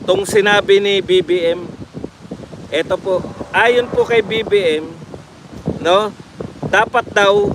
tong sinabi ni BBM. Ito po, ayon po kay BBM, no? Dapat daw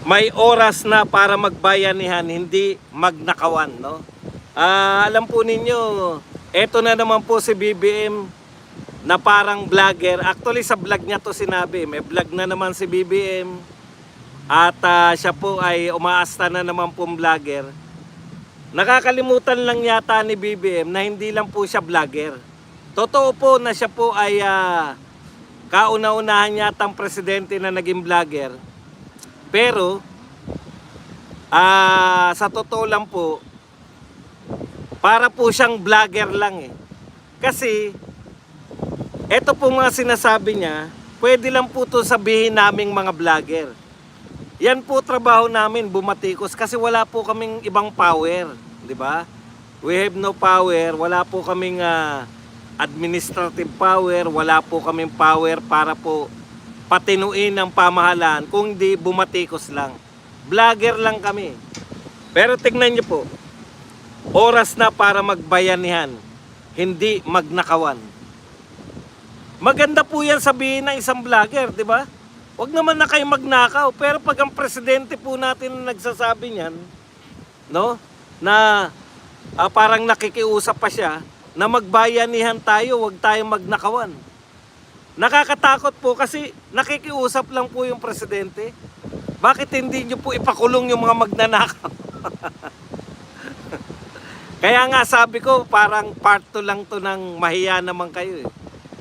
may oras na para magbayanihan, hindi magnakawan, no? Alam po ninyo, eto na naman po si BBM na parang vlogger. Actually sa vlog niya to sinabi, may vlog na naman si BBM. At siya po ay umaasta na naman pong vlogger. Nakakalimutan lang yata ni BBM na hindi lang po siya vlogger. Totoo po na siya po ay kauna-unahan yatang presidente na naging vlogger. Pero sa totoo lang po, para po siyang vlogger lang eh. Kasi eto po mga sinasabi niya, pwede lang po to sabihin naming mga vlogger. Yan po trabaho namin, bumatikos, kasi wala po kaming ibang power, di ba? We have no power, wala po kaming administrative power, wala po kaming power para po patinuin ang pamahalaan, kung di bumatikos lang. Vlogger lang kami. Pero tignan niyo po, oras na para magbayanihan, hindi magnakawan. Maganda po yan sabihin ng isang vlogger, di ba? Huwag naman na kayo magnakaw. Pero pag ang presidente po natin nagsasabi niyan, no? Na parang nakikiusap pa siya na magbayanihan tayo, huwag tayong magnakawan. Nakakatakot po kasi nakikiusap lang po yung presidente. Bakit hindi nyo po ipakulong yung mga magnanakaw? Kaya nga sabi ko, parang part 2 lang to ng mahiya naman kayo eh.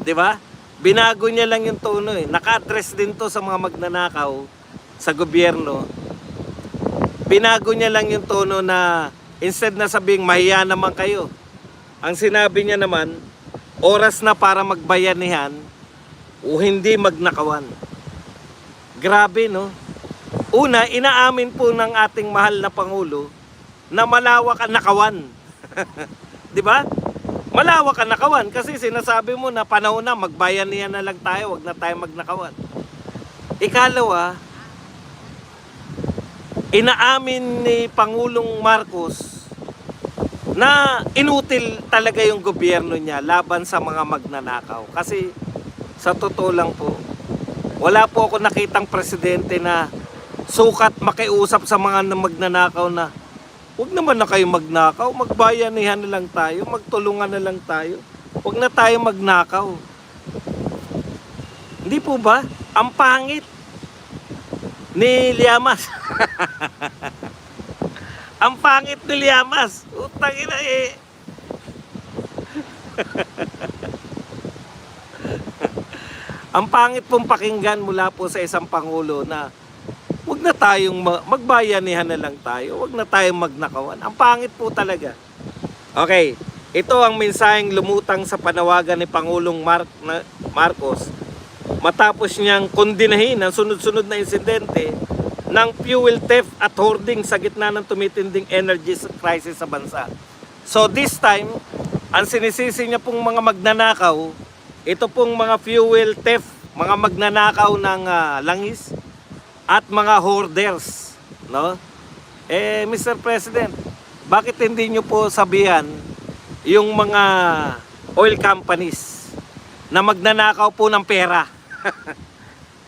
'Di ba? Binago niya lang yung tono eh. Naka-address din to sa mga magnanakaw sa gobyerno. Binago niya lang yung tono na instead na sabing mahiya naman kayo, ang sinabi niya naman, oras na para magbayanihan o hindi magnakawan. Grabe no? Una, inaamin po ng ating mahal na Pangulo na malawak ang nakawan. 'Di ba? Malawak ang nakawan kasi sinasabi mo na panahon na magbayanihan na lang tayo, wag na tayo magnakawan. Ikalawa, inaamin ni Pangulong Marcos na inutil talaga yung gobyerno niya laban sa mga magnanakaw. Kasi sa totoo lang po, wala po ako nakitang presidente na sukat makiusap sa mga magnanakaw na huwag naman na kayo magnakaw, magbayanihan na lang tayo, magtulungan na lang tayo. Huwag na tayo magnakaw. Hindi po ba? Ang pangit ni Llamas. Ang pangit ni Llamas. Utang ina eh. Ang pangit pong pakinggan mula po sa isang Pangulo na huwag na tayong magbayanihan na lang tayo. Huwag na tayong magnakawan. Ang pangit po talaga. Okay, ito ang mensaheng lumutang sa panawagan ni Pangulong Marcos matapos niyang kondinahin ang sunod-sunod na insidente ng fuel theft at hoarding sa gitna ng tumitinding energy crisis sa bansa. So this time, ang sinisisi niya pong mga magnanakaw, ito pong mga fuel theft, mga magnanakaw ng langis, at mga hoarders, no? Mr. President, bakit hindi nyo po sabihan yung mga oil companies na magnanakaw po ng pera?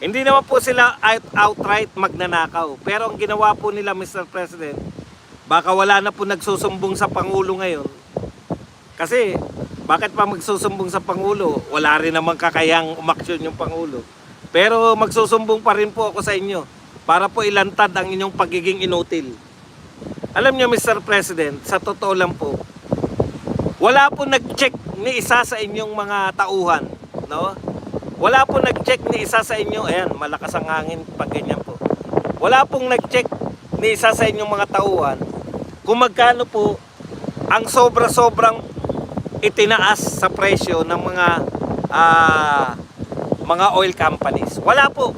Hindi naman po sila outright magnanakaw. Pero ang ginawa po nila, Mr. President, baka wala na po nagsusumbong sa Pangulo ngayon. Kasi, bakit pa magsusumbong sa Pangulo? Wala rin naman kakayang umaksyon yung Pangulo. Pero magsusumbong pa rin po ako sa inyo para po ilantad ang inyong pagiging inutil. Alam niyo, Mr. President, sa totoo lang po, wala po nag-check ni isa sa inyong mga tauhan, no? Wala po nag-check ni isa sa inyo, ayan, malakas ang hangin pag ganyan po. Wala pong nag-check ni isa sa inyong mga tauhan kung magkano po ang sobra-sobrang itinaas sa presyo ng mga oil companies. Wala po.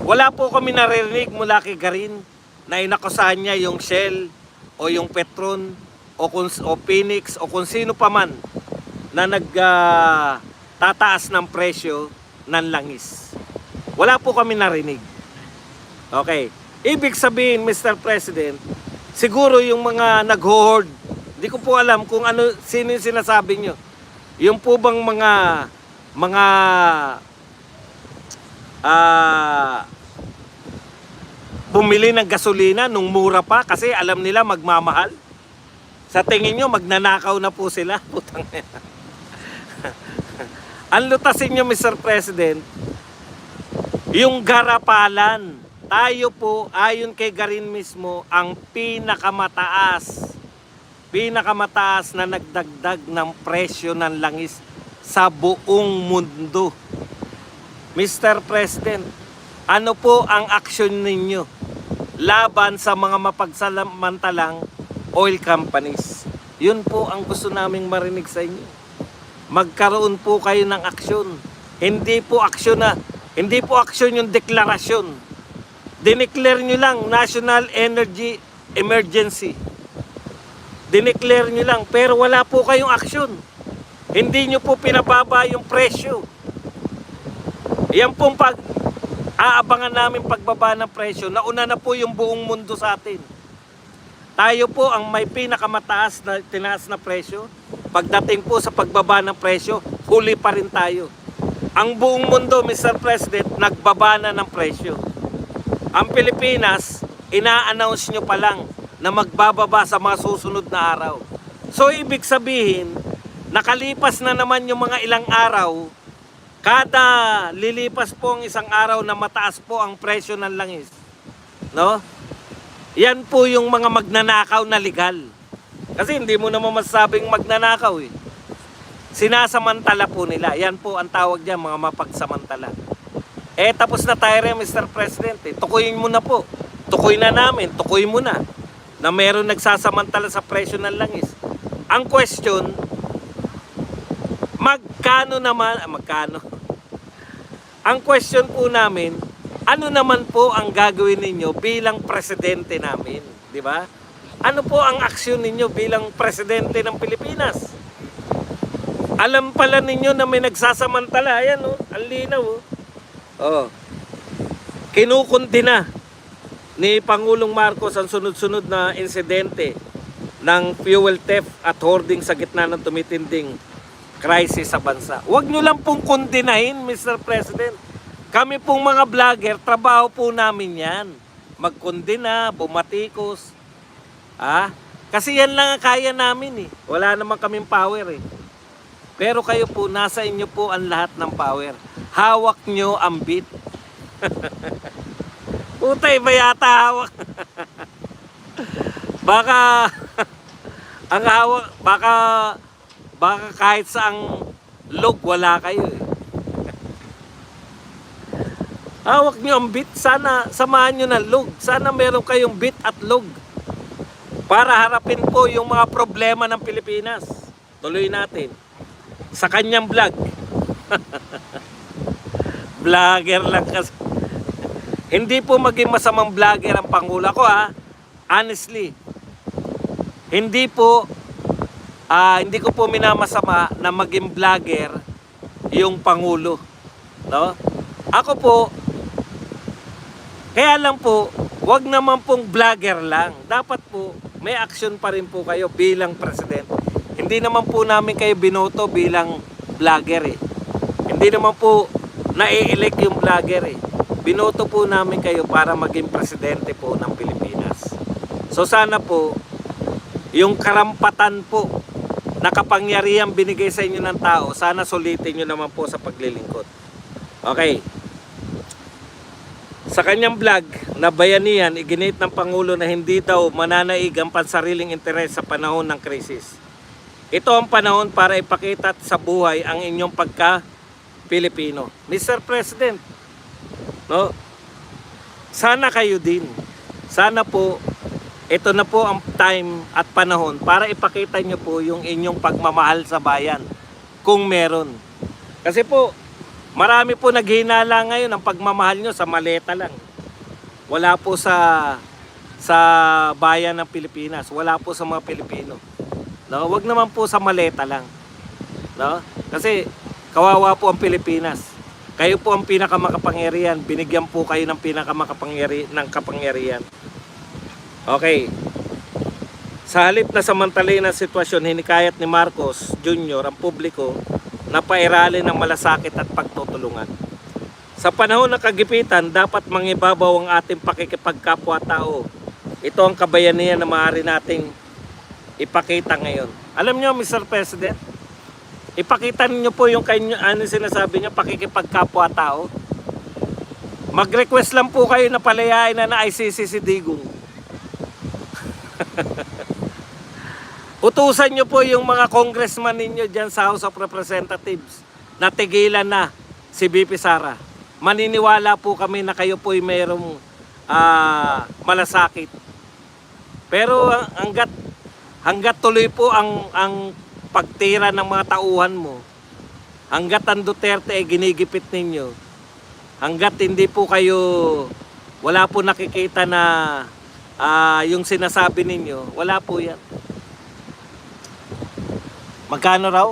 Wala po kami naririnig mula kay Garin na inakusahan niya yung Shell o yung Petron o Phoenix o kung sino pa man na nagtataas ng presyo ng langis. Wala po kami narinig. Okay. Ibig sabihin, Mr. President, siguro yung mga nag-hoard Hindi ko po alam kung ano, sino yung sinasabi nyo. Yung po bang mga bumili ng gasolina nung mura pa kasi alam nila magmamahal. Sa tingin nyo, magnanakaw na po sila. Putang ina. Ang lutasin nyo, Mr. President, yung garapalan. Tayo po, ayon kay Garin mismo, ang pinakamataas na nagdagdag ng presyo ng langis sa buong mundo. Mr. President, ano po ang aksyon ninyo laban sa mga mapagsamantalang oil companies? Yun po ang gusto naming marinig sa inyo. Magkaroon po kayo ng aksyon. Hindi po aksyon yung deklarasyon. Dineclare nyo lang National Energy Emergency. Dineclare nyo lang pero wala po kayong aksyon. Hindi nyo po pinababa yung presyo. Yan pong aabangan namin pagbaba ng presyo. Nauna na po yung buong mundo sa atin. Tayo po ang may pinakamataas na tinaas na presyo. Pagdating po sa pagbaba ng presyo, huli pa rin tayo. Ang buong mundo, Mr. President, nagbaba na ng presyo. Ang Pilipinas, ina-announce nyo pa lang na magbababa sa mga susunod na araw. So, ibig sabihin, nakalipas na naman yung mga ilang araw, kada lilipas po ang isang araw na mataas po ang presyo ng langis. No? Yan po yung mga magnanakaw na legal. Kasi hindi mo naman masasabing magnanakaw eh. Sinasamantala po nila. Yan po ang tawag dyan, mga mapagsamantala. Tapos na tayo rin, Mr. President. Tukuyin mo na po. Tukuyin na namin. Tukuyin mo na. Na meron nagsasamantala sa presyo ng langis. Ang question, magkano? Ang question po namin, ano naman po ang gagawin ninyo bilang presidente namin? Di ba? Ano po ang aksyon ninyo bilang presidente ng Pilipinas? Alam pala ninyo na may nagsasamantala. Ayan, oh, ang linaw. Oh. Kinukundina ni Pangulong Marcos ang sunod-sunod na insidente ng fuel theft at hoarding sa gitna ng tumitinding crisis sa bansa. Huwag nyo lang pong kundinahin, Mr. President. Kami pong mga vlogger, trabaho po namin yan. Magkundina, bumatikos. Kasi yan lang ang kaya namin eh. Wala naman kaming power eh. Pero kayo po, nasa inyo po ang lahat ng power. Hawak nyo ang bit. Putay, ba yata hawak? Baka ang hawak, baka kahit saang log wala kayo eh. Hawak nyo ang bit. Sana samahan nyo ng log. Sana meron kayong bit at log para harapin po yung mga problema ng Pilipinas. Tuloy natin sa kanyang vlog. Vlogger lang kasi. Hindi po maging masamang vlogger ang Pangulo. Ako honestly, hindi ko po minamasama na maging vlogger yung Pangulo. No? Ako po, kaya lang po, wag naman pong vlogger lang. Dapat po, may action pa rin po kayo bilang president. Hindi naman po namin kayo binoto bilang vlogger eh. Hindi naman po nai-elect yung vlogger eh. Binoto po namin kayo para maging presidente po ng Pilipinas. So sana po, yung karampatan po na kapangyarihan binigay sa inyo ng tao, sana sulitin nyo naman po sa paglilingkod. Okay. Sa kanyang vlog na bayanihan, iginit ng Pangulo na hindi daw mananaig ang pansariling interes sa panahon ng krisis. Ito ang panahon para ipakita sa buhay ang inyong pagka-Pilipino. Mr. President, no? Sana kayo din. Sana po, ito na po ang time at panahon para ipakita nyo po yung inyong pagmamahal sa bayan. Kung meron. Kasi po, marami po naghinala ngayon ang pagmamahal nyo sa maleta lang. Wala po sa bayan ng Pilipinas. Wala po sa mga Pilipino. No? Wag naman po sa maleta lang. No? Kasi kawawa po ang Pilipinas. Kayo po ang pinakamakapangyarihan. Binigyan po kayo ng kapangyarihan. Okay. Sa halip na samantalin ang sitwasyon, hinikayat ni Marcos Jr. ang publiko na pairali ng malasakit at pagtutulungan. Sa panahon ng kagipitan, dapat mangibabaw ang ating pakikipagkapwa-tao. Ito ang kabayanihan na maaari nating ipakita ngayon. Alam niyo, Mr. President, ipakita niyo po yung sinasabi niyo, pakikipagkapwa-tao. Mag-request lang po kayo na palayain na ICC si Digong. Utusan nyo po yung mga congressman ninyo dyan sa House of Representatives na tigilan na si BP Sara. Maniniwala po kami na kayo po'y mayroong malasakit. Pero hanggat tuloy po ang pagtira ng mga tauhan mo, hanggat ang Duterte ay ginigipit ninyo, hanggat hindi po kayo, wala po nakikita na yung sinasabi ninyo, wala po yan. Magkano raw?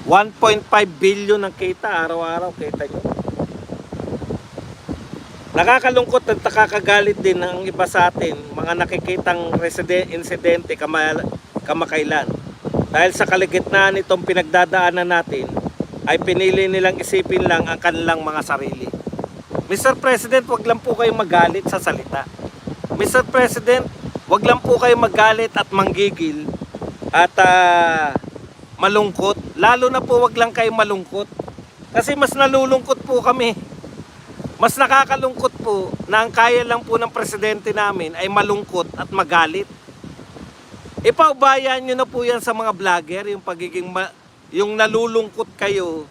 1.5 billion ang kita, araw-araw kita nyo. Nakakalungkot at nakakagalit din ng iba sa atin, mga nakikitang insidente kamakailan. Dahil sa kaligitnaan itong pinagdadaanan natin, ay pinili nilang isipin lang ang kanilang mga sarili. Mr. President, wag lang po kayong magalit sa salita. Mr. President, wag lang po kayong magalit at manggigil at malungkot. Lalo na po wag lang kayong malungkot. Kasi mas nalulungkot po kami. Mas nakakalungkot po na ang kaya lang po ng presidente namin ay malungkot at magalit. Ipaubayan nyo na po yan sa mga vlogger, yung yung nalulungkot kayo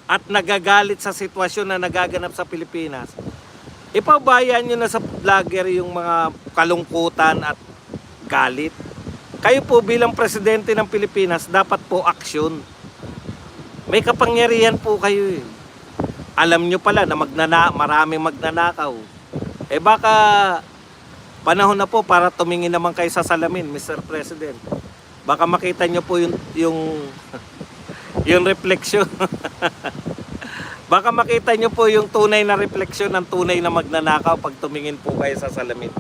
at nagagalit sa sitwasyon na nagaganap sa Pilipinas. Ipaubayan nyo na sa vlogger yung mga kalungkutan at galit. Kayo po bilang presidente ng Pilipinas, dapat po aksyon. May kapangyarihan po kayo eh. Alam nyo pala na maraming magnanakaw. Eh baka panahon na po para tumingin naman kayo sa salamin, Mr. President. Baka makita nyo po yung refleksyon. Baka makita nyo po yung tunay na refleksyon ng tunay na magnanakaw pag tumingin po kayo sa salamin.